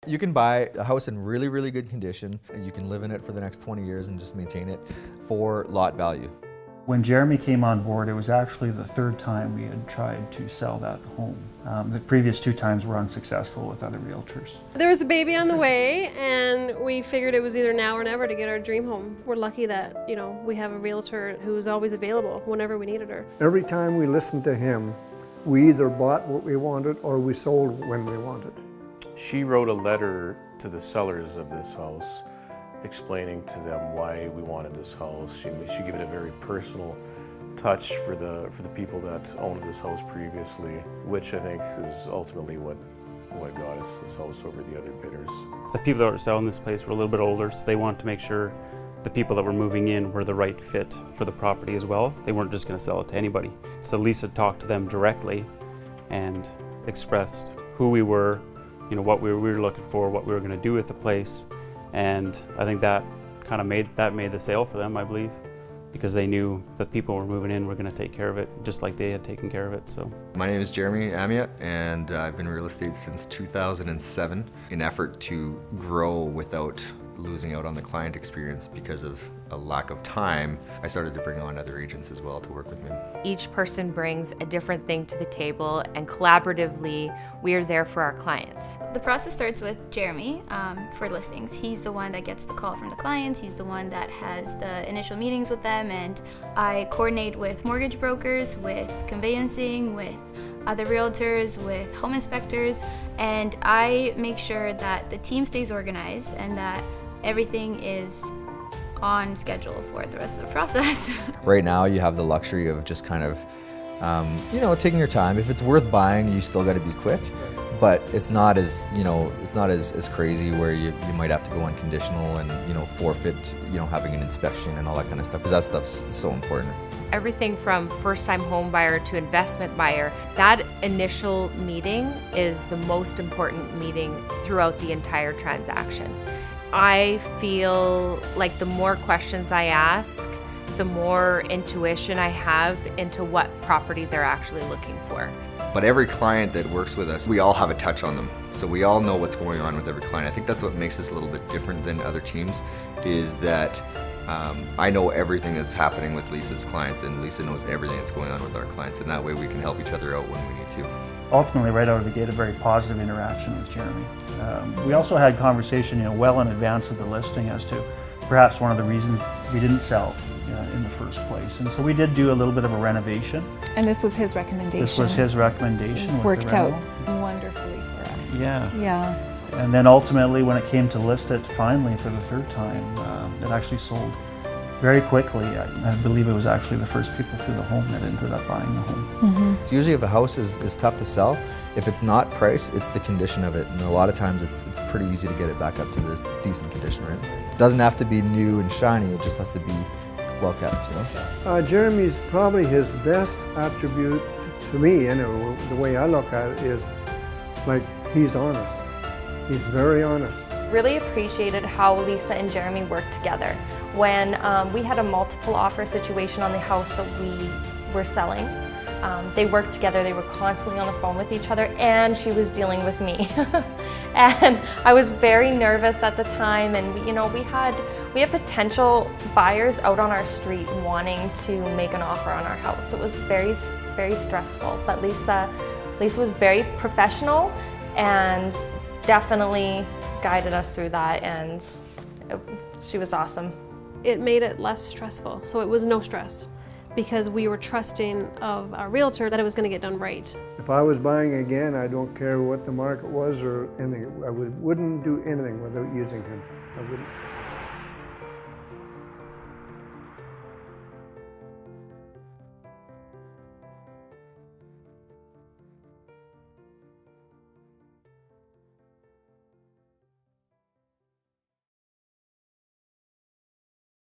You can buy a house in really, really good condition, and you can live in it for the next 20 years and just maintain it for lot value. When Jeremy came on board, it was actually the third time we had tried to sell that home. The previous 2 times were unsuccessful with other realtors. There was a baby on the way, and we figured it was either now or never to get our dream home. We're lucky that, we have a realtor who's always available whenever we needed her. Every time we listened to him, we either bought what we wanted or we sold when we wanted. She wrote a letter to the sellers of this house explaining to them why we wanted this house. She gave it a very personal touch for the people that owned this house previously, which I think is ultimately what got us this house over the other bidders. The people that were selling this place were a little bit older, so they wanted to make sure the people that were moving in were the right fit for the property as well. They weren't just going to sell it to anybody. So Lisa talked to them directly and expressed who we were, what we were looking for, what we were going to do with the place. And I think that kind of made the sale for them, I believe, because they knew that people were moving in were going to take care of it just like they had taken care of it. So My name is Jeremy Amyotte, and I've been in real estate since 2007 in effort to grow without losing out on the client experience because of a lack of time. I started to bring on other agents as well to work with me. Each person brings a different thing to the table, and collaboratively, we are there for our clients. The process starts with Jeremy for listings. He's the one that gets the call from the clients. He's the one that has the initial meetings with them, and I coordinate with mortgage brokers, with conveyancing, with other realtors, with home inspectors, and I make sure that the team stays organized and that everything is on schedule for the rest of the process. Right now you have the luxury of just kind of, taking your time. If it's worth buying, you still got to be quick, but it's not as, it's not as crazy where you might have to go unconditional and, forfeit, having an inspection and all that kind of stuff, because that stuff's so important. Everything from first-time home buyer to investment buyer, that initial meeting is the most important meeting throughout the entire transaction. I feel like the more questions I ask, the more intuition I have into what property they're actually looking for. But every client that works with us, we all have a touch on them. So we all know what's going on with every client. I think that's what makes us a little bit different than other teams, is that I know everything that's happening with Lisa's clients, and Lisa knows everything that's going on with our clients, and that way we can help each other out when we need to. Ultimately, right out of the gate, a very positive interaction with Jeremy. We also had conversation, well in advance of the listing as to perhaps one of the reasons we didn't sell in the first place. And so we did do a little bit of a renovation. And this was his recommendation. This was his recommendation. It worked out wonderfully for us. Yeah. Yeah. And then ultimately, when it came to list it finally for the third time, it actually sold very quickly. I believe it was actually the first people through the home that ended up buying the home. Mm-hmm. So usually if a house is tough to sell, if it's not price, it's the condition of it. And a lot of times it's pretty easy to get it back up to the decent condition, right? It doesn't have to be new and shiny, it just has to be well kept, Jeremy's probably his best attribute to me, anyway, the way I look at it is, like, he's honest. He's very honest. Really appreciated how Lisa and Jeremy worked together. When we had a multiple offer situation on the house that we were selling, they worked together. They were constantly on the phone with each other, and she was dealing with me. And I was very nervous at the time, and we had potential buyers out on our street wanting to make an offer on our house. It was very, very stressful, but Lisa was very professional and definitely guided us through that, and she was awesome. It made it less stressful, so it was no stress, because we were trusting of our realtor that it was going to get done right. If I was buying again, I don't care what the market was or anything. I wouldn't do anything without using him. I wouldn't.